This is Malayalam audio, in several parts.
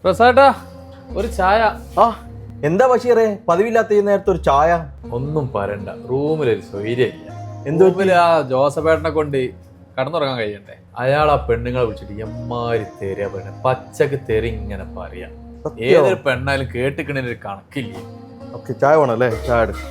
പ്രസാട്ടാ ഒരു ചായ. ആ എന്താ ബഷീറേ പതിവില്ലാത്ത ഈ നേരത്തെ ഒരു ചായ? ഒന്നും പറയണ്ട, റൂമിലൊരു സ്വൈര്യമില്ല. എന്ത് റൂമിൽ ആ ജോസഫേട്ടനെ കൊണ്ട് കടന്നുറങ്ങാൻ കഴിയണ്ടേ? അയാൾ ആ പെണ്ണുങ്ങളെ വിളിച്ചിട്ട് എമ്മാരി തെറിയ പെണ്ണ്, പച്ചക്ക് തെറി ഇങ്ങനെ പറയാം. ഏതൊരു പെണ്ണായാലും കേട്ടിക്കണതിന് ഒരു കണക്കില്ലേ. ഓക്കെ, ചായ വേണം അല്ലേ? ചായ എടുക്ക.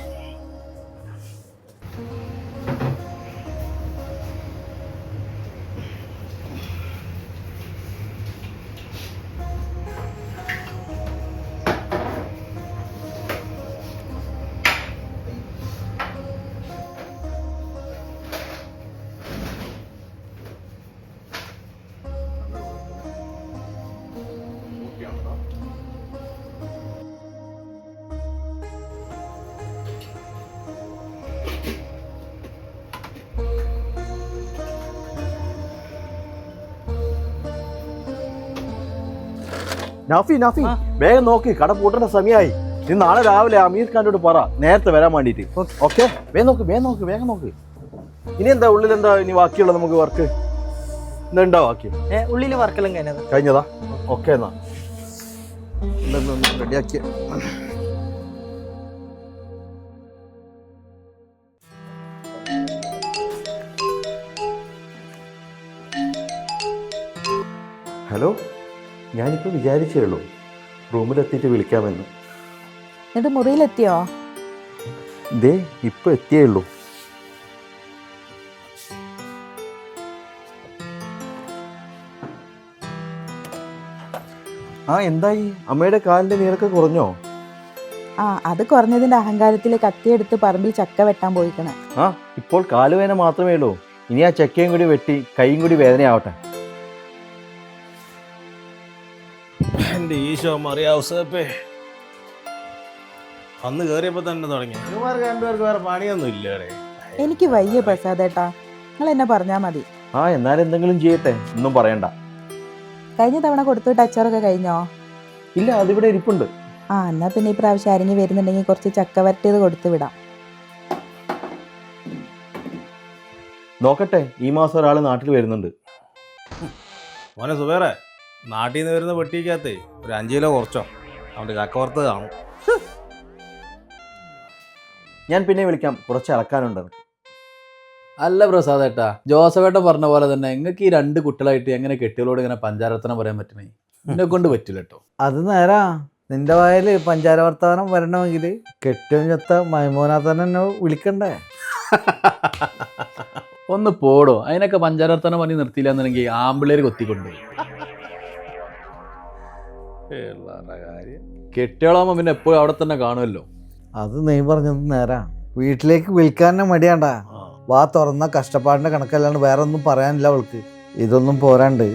നാഫി നാഫി വേഗം നോക്കി, കട പൂട്ടേണ്ട സമയമായി. നീ നാളെ രാവിലെ അമീർ ഖാനോട് പറ നേരത്തെ വരാൻ വേണ്ടിട്ട്. ഓക്കെ, വേഗം നോക്ക്. ഇനി എന്താ ഉള്ളിൽ എന്താ ഇനി ബാക്കിയുള്ള നമുക്ക് വർക്ക് എന്താ ബാക്കി? ഉള്ളില് വർക്കെല്ലാം കഴിഞ്ഞതാ? ഓക്കെ, എന്നാ റെഡിയാക്കിയ. ഹലോ, ഞാനിപ്പോൾ വിചാരിച്ചേ ഉള്ളൂ റൂമിലെത്തിയിട്ട് വിളിക്കാമെന്ന്. എന്നിട്ട് മുറിയിലെത്തിയോ? ദേ ഇപ്പൊ എത്തിയേ ഉള്ളൂ. ആ എന്തായി, അമ്മയുടെ കാലിന്റെ നീരൊക്കെ കുറഞ്ഞോ? ആ, അത് കുറഞ്ഞതിന്റെ അഹങ്കാരത്തിൽ കത്തിയെടുത്ത് പറമ്പിൽ ചക്ക വെട്ടാൻ പോയിക്കണേ. ആ, ഇപ്പോൾ കാലുവേദന മാത്രമേ ഉള്ളൂ. ഇനി ആ ചക്കയും കൂടി വെട്ടി കൈയും കൂടി വേദനയാവട്ടെ. എൻ്റെ ഈശോ മറിയാവസപ്പേ, അന്ന് കയറിയപ്പോൾ തന്നെ തുടങ്ങി. ഇവർക്ക് രണ്ടുപേർക്ക് വേറെ പണിയൊന്നും ഇല്ലേ? എനിക്ക് വയ്യ പ്രസാദേട്ടാ, നിങ്ങൾ എന്നെ പറഞ്ഞാ മതി. ആ, എന്നാലും എന്തെങ്കിലും ചെയ്യട്ടെ, ഒന്നും പറയണ്ട. കഴിഞ്ഞ തവണ കൊടുത്തുവിട്ട് അച്ചാറൊക്കെ കഴിഞ്ഞോ? ഇല്ല, അതിവിടെ ഇരിപ്പുണ്ട്. ആ, എന്നാ പിന്നെ ഈ പ്രാവശ്യം ആരെങ്കിലും വരുന്നുണ്ടെങ്കിൽ കുറച്ച് ചക്ക വരട്ടിയത് കൊടുത്തു വിടാം. നോക്കട്ടെ, ഈ മാസം ഒരാൾ നാട്ടിൽ വരുന്നുണ്ട്. മോനെ സുബേറെ, നാട്ടിൽ നിന്ന് വരുന്ന വെട്ടിക്കകത്തേ ഒരു 5 കിലോ കുറച്ചോ, അവൻ്റെ ചക്കവറുത്ത് കാണും. ഞാൻ പിന്നെ വിളിക്കാം, കുറച്ച് അളക്കാനുണ്ട്. അല്ല പ്രസാദേട്ടാ, ജോസഫേട്ടൻ പറഞ്ഞ പോലെ തന്നെ നിങ്ങൾക്ക് ഈ 2 കുട്ടികളായിട്ട് എങ്ങനെ കെട്ടികളോട് ഇങ്ങനെ പഞ്ചാരത്തനം പറയാൻ പറ്റണേ? എന്നെ കൊണ്ട് പറ്റില്ല കേട്ടോ. അത് നേരാ. നിന്റെ വായില് പഞ്ചാര വർത്തമാനം വരണമെങ്കിൽ കെട്ടിയും ചത്ത മൈമോനാഥനെ എന്നെ വിളിക്കണ്ടേ? ഒന്ന് പോടോ, അതിനൊക്കെ പഞ്ചാരത്തനം പറഞ്ഞ് നിർത്തിയില്ല എന്നുണ്ടെങ്കിൽ ആമ്പിള്ളേര് കൊത്തിക്കൊണ്ടുപോയി. കാര്യം കെട്ടിയോളാകുമ്പോൾ പിന്നെ എപ്പോഴും അവിടെ തന്നെ കാണുമല്ലോ. അത് നീ പറഞ്ഞത് നേരാ. വീട്ടിലേക്ക് വിളിക്കാനെ മടിയാണ്ടാ. വാ തുറന്ന കഷ്ടപ്പാടിന്റെ കണക്കല്ലാണ്ട് വേറെ ഒന്നും പറയാനില്ല അവൾക്ക്. ഇതൊന്നും പോരാണ്ട്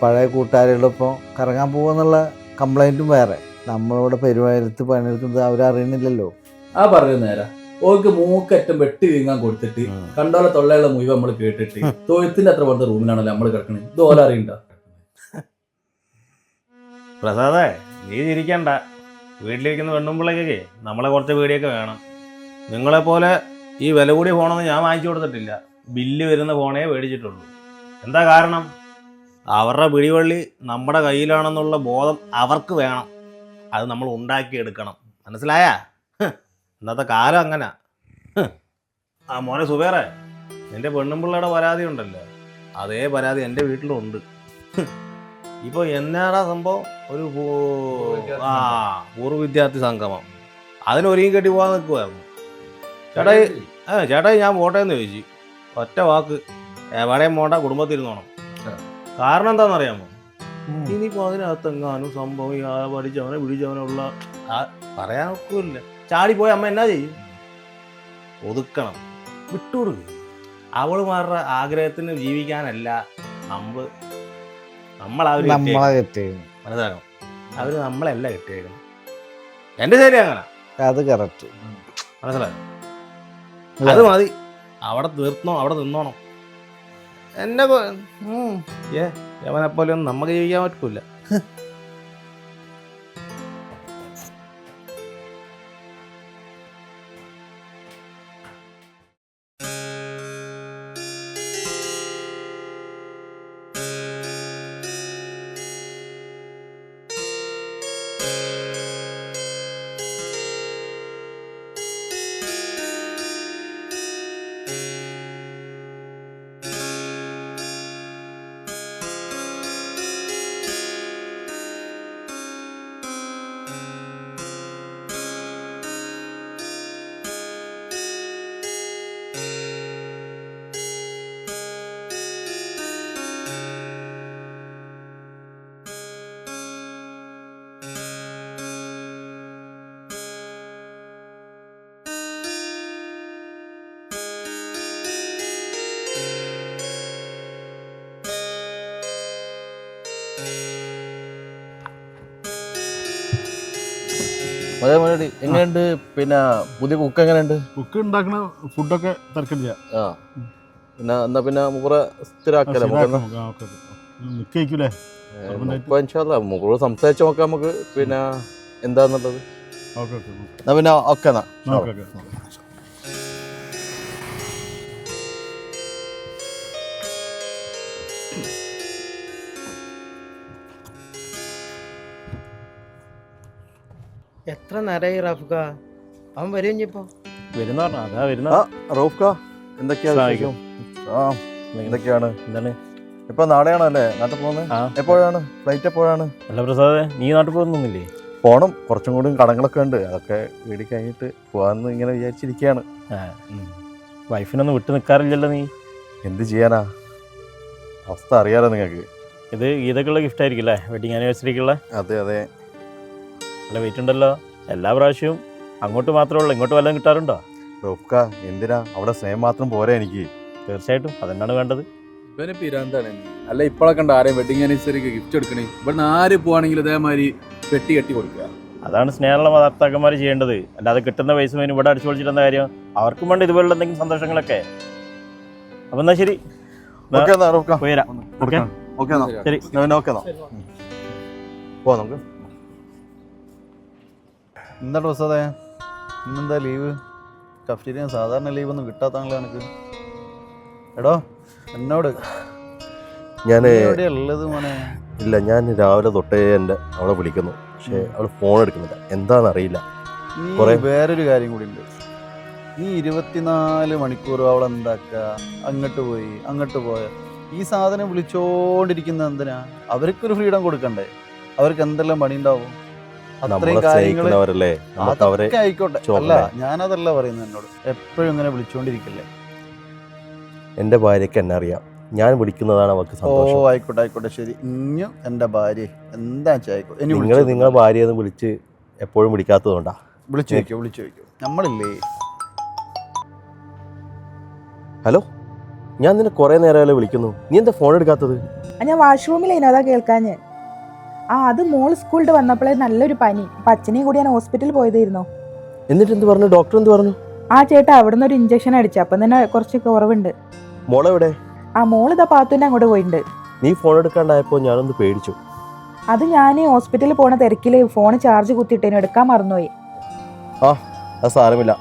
പഴയ കൂട്ടുകാരികളിപ്പോൾ കറങ്ങാൻ പോകുന്നുള്ള കംപ്ലൈൻറ്റും വേറെ. നമ്മളിവിടെ പെരുവായത്ത് പണിയെടുക്കുന്നത് അവരറിയണില്ലല്ലോ. ആ പറഞ്ഞത് നേരാ. ഓർക്ക് മൂക്കറ്റം വെട്ടി വീങ്ങാൻ കൊടുത്തിട്ട് കണ്ടോലെ തൊള്ളയുള്ള മുഴുവൻ നമ്മൾ കേട്ടിട്ട് തൊഴുത്തിന്റെ അത്ര പോലത്തെ റൂമിലാണല്ലോ നമ്മൾ കിടക്കണത്. ഇത് ഓല അറിയണ്ട. പ്രസാദേ, നീ ചിരിക്കണ്ട. വീട്ടിലിരിക്കുന്ന പെണ്ണുമ്പിള്ളേക്കൊക്കെ നമ്മളെ കുറച്ച് വീടിയൊക്കെ വേണം. നിങ്ങളെപ്പോലെ ഈ വില കൂടിയ ഫോണൊന്നും ഞാൻ വാങ്ങിച്ചു കൊടുത്തിട്ടില്ല. ബില്ല് വരുന്ന ഫോണേ മേടിച്ചിട്ടുള്ളൂ. എന്താ കാരണം? അവരുടെ പിടിവള്ളി നമ്മുടെ കയ്യിലാണെന്നുള്ള ബോധം അവർക്ക് വേണം. അത് നമ്മൾ ഉണ്ടാക്കിയെടുക്കണം. മനസ്സിലായാ? ഇന്നത്തെ കാലം അങ്ങനെ. ആ മോനെ സുബേറെ, നിന്റെ പെണ്ണുമ്പിള്ളയുടെ പരാതി ഉണ്ടല്ലോ, അതേ പരാതി എൻ്റെ വീട്ടിലും ഉണ്ട്. ഇപ്പോൾ എന്നാടാ സംഭവം? ഒരു പൂർവ്വ വിദ്യാർത്ഥി സംഗമം, അതിനൊരുങ്ങി കെട്ടി പോകാൻ നിൽക്കുമായിരുന്നു. ചേട്ടായി ഞാൻ പോട്ടെ എന്ന് ചോദിച്ചു. ഒറ്റ വാക്ക്, എവിടെയും പോണ്ട, കുടുംബത്തിരുന്നോണം. കാരണം എന്താണെന്നറിയാമോ? ഇനിയിപ്പോൾ അതിനകത്തെങ്ങാനും സംഭവം പഠിച്ചവനെ പിടിച്ചവനുള്ള പറയാൻ ഒക്കില്ല. ചാടിപ്പോയി അമ്മ എന്നാ ചെയ്യും? ഒതുക്കണം, വിട്ടുകൊടുക്കുക. അവളുമാരുടെ ആഗ്രഹത്തിന് ജീവിക്കാനല്ല നമ്മളവർ മനസ്സിലാക്കണം. അവർ നമ്മളല്ല കെട്ടിയേക്കണം. എൻ്റെ ശരി അങ്ങനെ. അത് കറക്റ്റ്. മനസ്സിലായോ? അത് മതി. അവിടെ നിന്നോണം. എന്നെ യവനെപ്പോലെ ഒന്നും നമുക്ക് ജീവിക്കാൻ പറ്റില്ല. അതേ മലയാളി എങ്ങനെയുണ്ട്? പിന്നെ പുതിയ കുക്ക് എങ്ങനെയുണ്ട്? കുക്ക് ഉണ്ടാക്കുന്ന ഫുഡൊക്കെ തിരക്കില്ല. ആ പിന്നെ എന്നാ പിന്നെ മുക്കുറെ സ്ഥിരാക്കല്ലേ നിൽക്കൂലേ? ഇപ്പൊ ഇൻഷാല്ലാ മുക്കുറെ സംസാരിച്ച് നോക്കാം നമുക്ക് പിന്നെ എന്താന്നുള്ളത്. ഓക്കെ എന്നാ പിന്നെ ഓക്കെ എന്നാ. എത്ര നേരമായി റാഫുക? അവൻ വരും ഇനിയിപ്പോ? വരുന്ന പറഞ്ഞ അതാ വരുന്ന. റോഫ്ക എന്തൊക്കെയാ സഹായിക്കും. വിശേഷം? ആ എന്തൊക്കെയാണ്? എന്താണ് ഇപ്പൊ നാളെയാണല്ലേ നാട്ടിൽ പോകുന്നത്? ആ. എപ്പോഴാണ് ഫ്ലൈറ്റ്? എപ്പോഴാണ്? അല്ല പ്രസാദേ, നീ നാട്ടിൽ പോകുന്നില്ലേ? പോണം, കുറച്ചും കൂടി കടങ്ങളൊക്കെ ഉണ്ട്, അതൊക്കെ വീട് കഴിഞ്ഞിട്ട് പോകാമെന്ന് ഇങ്ങനെ വിചാരിച്ചിരിക്കുകയാണ്. വൈഫിനൊന്നും വിട്ടു നിൽക്കാറില്ലല്ലോ നീ? എന്ത് ചെയ്യാനാ, അവസ്ഥ അറിയാലോ നിങ്ങൾക്ക്. ഇത് ഗീതക്കുള്ള ഗിഫ്റ്റ് ആയിരിക്കും അല്ലേ, വെഡിങ് ആനിവേഴ്സറിക്കുള്ള? അതെ അതെ. നല്ല വെയിറ്റ് ഉണ്ടല്ലോ. എല്ലാ പ്രാവശ്യവും അങ്ങോട്ട് മാത്രമേ ഉള്ളൂ, ഇങ്ങോട്ട് വല്ലതും കിട്ടാറുണ്ടോ? റോഫ്ക എന്തിനാ, അവിടെ സ്നേഹം മാത്രം പോരാ എനിക്ക്. തീർച്ചയായിട്ടും അതെന്നാണ് വേണ്ടത്. ഇവന് പിരാന്താണ്. അല്ല ഇപ്പോഴൊക്കെ ഉണ്ട് ആരെയും വെഡിങ് ആനിവേഴ്സറിക്ക് ഗിഫ്റ്റ് എടുക്കണേ. ഇവിടുന്ന് ആര് പോവാണെങ്കിലും ഇതേമാതിരി പെട്ടി കെട്ടി കൊടുക്കുക. അതാണ് സ്നേഹമുള്ള ഭർത്താക്കന്മാർ ചെയ്യേണ്ടത്. അല്ലാതെ കിട്ടുന്ന പൈസ വേണം ഇവിടെ അടിച്ചു പൊളിച്ചിട്ടെന്ന കാര്യം. അവർക്കും വേണ്ട ഇതുപോലുള്ള എന്തെങ്കിലും സന്തോഷങ്ങളൊക്കെ. അപ്പം എന്നാ ശരി, ഓക്കെ എന്നാ റോഫ്ക. പോയി വരാം. ഓക്കെ ഓക്കെ എന്നാ ശരി. ഓക്കെ എന്നാ പോവാം നമുക്ക്. എന്താ പ്രസാദേ, ഇന്നെന്താ ലീവ്? കഫ്റ്റീരിയ സാധാരണ ലീവൊന്നും കിട്ടാത്താണല്ലോ എനിക്ക്. എടോ എന്നോട് ഞാൻ എവിടെയാ ഉള്ളത് മോനെ? ഇല്ല, ഞാൻ രാവിലെ തൊട്ടേ എൻ്റെ അവളെ വിളിക്കുന്നു, പക്ഷേ അവൾ ഫോൺ എടുക്കുന്നില്ല, എന്താണെന്നറിയില്ല. നീ വേറൊരു കാര്യം കൂടി ഉണ്ട്. നീ 24 മണിക്കൂറും അവളെ എന്താക്കുക, അങ്ങോട്ട് പോയി അങ്ങോട്ട് പോയ ഈ സാധനം വിളിച്ചോണ്ടിരിക്കുന്ന എന്തിനാ? അവർക്കൊരു ഫ്രീഡം കൊടുക്കണ്ടേ? അവർക്ക് എന്തെല്ലാം പണി ഉണ്ടാവും? അത്രയും കാര്യങ്ങൾ അതൊക്കെ ആയിക്കോട്ടെ. അല്ല, ഞാനതല്ല പറയുന്നത്, എന്നോട് എപ്പോഴും ഇങ്ങനെ വിളിച്ചോണ്ടിരിക്കല്ലേ. എൻ്റെ ഭാര്യയ്ക്ക് എന്നെ അറിയാം, ഞാൻ വിളിക്കുന്നതാണ് അവർക്ക് സന്തോഷം. ഓ ആയിക്കോട്ടെ ആയിക്കോട്ടെ, ശരി. ഇഞ്ഞും എൻ്റെ ഭാര്യ എന്താ ആയിക്കോട്ടെ. നിങ്ങൾ നിങ്ങളെ ഭാര്യയെന്ന് വിളിച്ച് എപ്പോഴും വിളിക്കാത്തതുകൊണ്ടാ. വിളിച്ചു വയ്ക്കോ. നമ്മളില്ലേ? ഹലോ, ഞാൻ നിന്നെ കുറേ നേരമല്ലേ വിളിക്കുന്നു, നീ എന്താ ഫോൺ എടുക്കാത്തത്? ഞാൻ വാഷ്റൂമിലേനോ, അതാ കേൾക്കാഞ്ഞ്. അത് മോൾ സ്കൂളിൽ വന്നപ്പോഴേ നല്ലൊരു പനി. അപ്പം അച്ഛനെയും കൂടി ഞാൻ ഹോസ്പിറ്റലിൽ പോയതായിരുന്നു. എന്നിട്ട് എന്ത് പറഞ്ഞു? ഡോക്ടർ എന്ത് പറഞ്ഞു? ചേട്ടാ അവിടുന്ന് ഒരു ഇഞ്ചക്ഷൻ അടിച്ചു, അപ്പം തന്നെ കുറച്ച് കുറവുണ്ട്. മോളെവിടെ? മോൾ ഇതാ പാത്തുൻ്റെ അങ്ങോട്ട് പോയിട്ടുണ്ട്. നീ ഫോൺ എടുക്കാണ്ടായപ്പോൾ ഞാനൊന്ന് പേടിച്ചു. അത് ഞാൻ ഹോസ്പിറ്റലിൽ പോണ തിരക്കിൽ ഫോൺ ചാർജ് കുത്തിയിട്ടേനു, എടുക്കാൻ മറന്നുപോയി. അത് സാരമില്ല,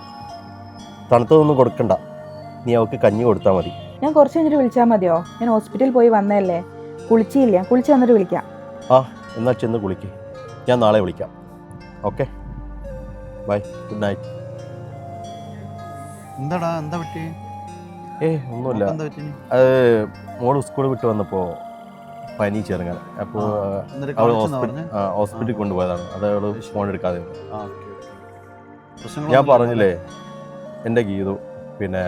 തണുത്തതൊന്നും കൊടുക്കണ്ട, നീ അവൾക്ക് കഞ്ഞി കൊടുത്താൽ മതി. ഞാൻ കുറച്ച് കഴിഞ്ഞിട്ട് വിളിച്ചാൽ മതിയോ? ഞാൻ ഹോസ്പിറ്റലിൽ പോയി വന്നതല്ലേ, കുളിച്ചില്ല, കുളിച്ച് വന്നിട്ട് വിളിക്കാം. എന്നാ ചെന്ന് കുളിക്ക്, ഞാൻ നാളെ വിളിക്കാം. Okay, bye, good night. എന്താടാ, എന്താ പറ്റി? ഒന്നുമില്ല, എന്താ പറ്റി? അത് മോള് സ്കൂൾ വിട്ട് വന്നപ്പോൾ പനി ചെറുങ്ങനെ, അപ്പോൾ അവൾ ഹോസ്പിറ്റലിൽ കൊണ്ടുപോയതാണ്. അത് അവൾ ഫോൺ എടുക്കാതെ. ഞാൻ പറഞ്ഞില്ലേ എൻ്റെ ഗീതു പിന്നെ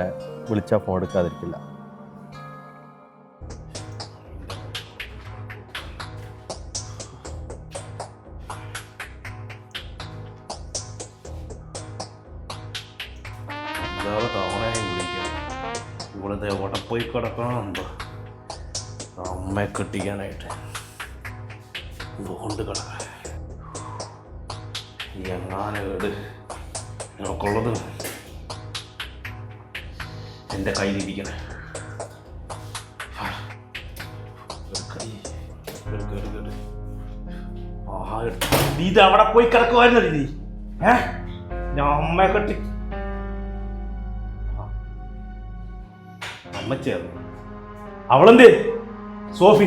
വിളിച്ചാൽ ഫോൺ എടുക്കാതിരിക്കില്ല. ഇവിടുത്തെ എവിടെ പോയി കിടക്കണമെന്നുണ്ടോ അമ്മയെ കെട്ടിക്കാനായിട്ട്? കൊണ്ട് കിടക്കാൻ എങ്ങാനേട് നമുക്കുള്ളത് എൻ്റെ കയ്യിലിരിക്കണേ. നീ ഇത് അവിടെ പോയി കിടക്കുവായിരുന്നല്ലേ നീ? ഞാൻ അമ്മയെ കെട്ടി അമ്മച്ചേർന്നു. അവളെന്തേ സോഫി?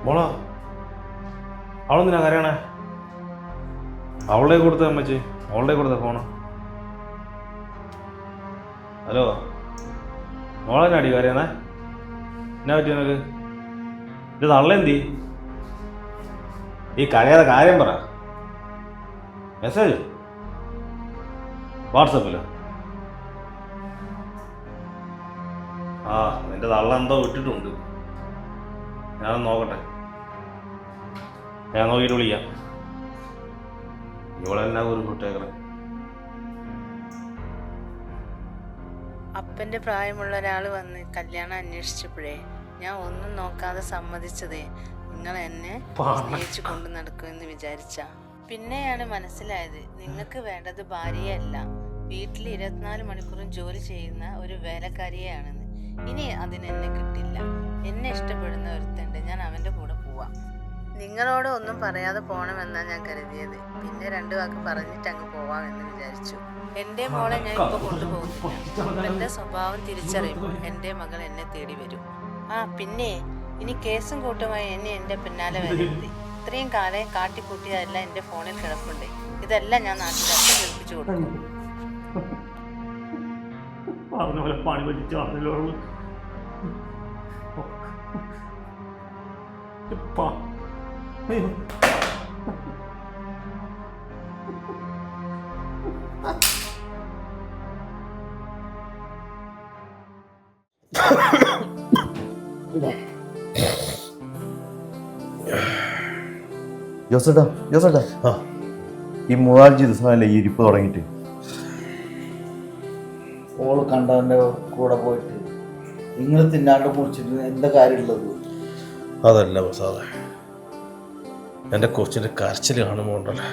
മോളാ, അവളെന്തിനാ കരയണേ? അവളുടെ കൊടുത്ത അമ്മച്ചി, അവളുടെ കൊടുത്ത ഫോണ്. ഹലോ, മോളെന്നാടി കരയണേ? എന്നാ പറ്റി നിനക്ക്? ഇത് തള്ളെന്തി? ഈ കരയാതെ കാര്യം പറ. മെസ്സേജ് വാട്സപ്പിലോ? നിന്റെ തള്ള എന്തോ വിട്ടിട്ടുണ്ട്, ഞാനൊന്ന് നോക്കട്ടെ. ഞാൻ നോക്കിയിട്ട് വിളിക്കാം. ഇവളെന്നാ ഒരു കുട്ടേക്കറേ. അപ്പൻ്റെ പ്രായമുള്ള ഒരാൾ വന്ന് കല്യാണം അന്വേഷിച്ചപ്പോഴേ ഞാൻ ഒന്നും നോക്കാതെ സമ്മതിച്ചതേ നിങ്ങൾ എന്നെ സ്നേഹിച്ചു കൊണ്ടു നടക്കുമെന്ന് വിചാരിച്ച. പിന്നെയാണ് മനസ്സിലായത് നിങ്ങൾക്ക് വേണ്ടത് ഭാര്യയല്ല, വീട്ടിൽ 24 മണിക്കൂറും ജോലി ചെയ്യുന്ന ഒരു വേലക്കാരിയെയാണെന്ന്. ഇനി അതിനെന്നെ കിട്ടില്ല. എന്നെ ഇഷ്ടപ്പെടുന്ന ഒരുത്തുണ്ട്, ഞാൻ അവൻ്റെ കൂടെ പോവാം. നിങ്ങളോട് ഒന്നും പറയാതെ പോകണമെന്നാണ് ഞാൻ കരുതിയത്. പിന്നെ 2 വാക്ക് പറഞ്ഞിട്ട് അങ്ങ് പോവാമെന്ന് വിചാരിച്ചു. എൻ്റെ മോളെ ഞാൻ ഇപ്പോൾ കൊണ്ടുപോകുന്നില്ല. എൻ്റെ സ്വഭാവം തിരിച്ചറിയുമ്പോൾ എൻ്റെ മകൾ എന്നെ തേടി വരും. പിന്നെ ഇനി കേസും കൂട്ടുമായി എന്നെ എൻ്റെ പിന്നാലെ വരരുത്. ഇത്രയും കാലം കാട്ടിക്കൂട്ടിയതെല്ലാം എൻ്റെ ഫോണിൽ കിടപ്പുണ്ട്. ഇതെല്ലാം ഞാൻ നാട്ടിലൊക്കെ കേൾപ്പിച്ചു കൊടുക്കും. പണി പറ്റിച്ചാണല്ലോ. ജോസേട്ടാ ഈ 3-4 ദിവസമല്ലേ ഈ ഇരിപ്പ് തുടങ്ങിയിട്ട്? ഓള് കണ്ടവൻ്റെ കൂടെ പോയിട്ട് നിങ്ങൾ തിന്നാണ്ട് മുറിച്ചിട്ട് എന്താ കാര്യമുള്ളത്? അതല്ല പ്രസാദേ, എൻ്റെ കൊച്ചിൻ്റെ കരച്ചിൽ കാണുമ്പോൾ ഉണ്ടല്ലോ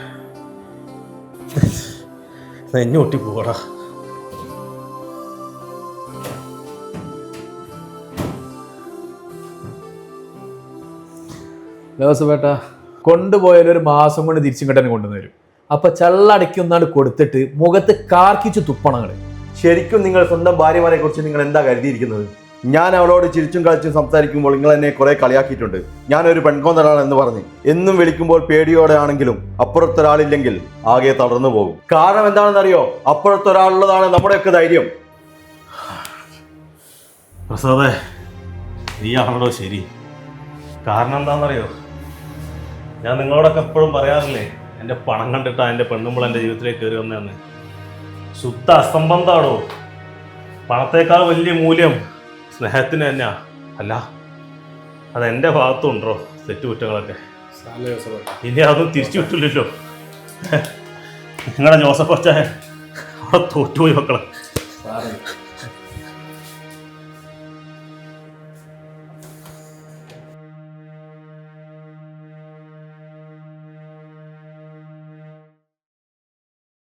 നെഞ്ഞൊട്ടി പോടാ. ജോസഫേട്ടാ, കൊണ്ടുപോയാലും 1 മാസം കൊണ്ട് തിരിച്ചിങ്ങോട്ട് കൊണ്ടുവരും. അപ്പൊ ചള്ളടക്കി ഒന്നാണ്ട് കൊടുത്തിട്ട് മുഖത്ത് കാർക്കിച്ചു തുപ്പണങ്ങള്. ശരിക്കും നിങ്ങൾ സ്വന്തം ഭാര്യമാരെ കുറിച്ച് നിങ്ങൾ എന്താ കരുതിയിരിക്കുന്നത്? ഞാൻ അവളോട് ചിരിച്ചും കളിച്ചും സംസാരിക്കുമ്പോൾ നിങ്ങൾ എന്നെ കുറെ കളിയാക്കിയിട്ടുണ്ട്. ഞാനൊരു പെൺകോന്തനാണ് എന്ന് പറഞ്ഞ് എന്നും വിളിക്കുമ്പോൾ പേടിയോടെ ആണെങ്കിലും അപ്പുറത്തൊരാളില്ലെങ്കിൽ ആകെ തളർന്നു പോകും. കാരണം എന്താണെന്നറിയോ? അപ്പുറത്തൊരാളുള്ളതാണ് നമ്മുടെയൊക്കെ ധൈര്യം. പ്രസാദേ, നീയാണല്ലോ ശരി. കാരണം എന്താണെന്നറിയോ? ഞാൻ നിങ്ങളോടൊക്കെ എപ്പോഴും പറയാറില്ലേ, എൻ്റെ പണം കണ്ടിട്ടാണ് എൻ്റെ പെണ്ണുമ്പോൾ എൻ്റെ ജീവിതത്തിലേക്ക് കയറി വന്നതെന്ന്. ശുദ്ധ അസംബന്ധമാണോ. പണത്തേക്കാൾ വലിയ മൂല്യം സ്നേഹത്തിന് തന്നെയാ. അല്ല, അതെൻ്റെ ഭാഗത്തുണ്ടോ തെറ്റുകുറ്റങ്ങളൊക്കെ? ഇനി അതൊന്നും തിരിച്ചു വിട്ടില്ലല്ലോ. നിങ്ങളുടെ ജോസഫ് അച്ഛൻ അവിടെ തോറ്റുപോയി മക്കളെ.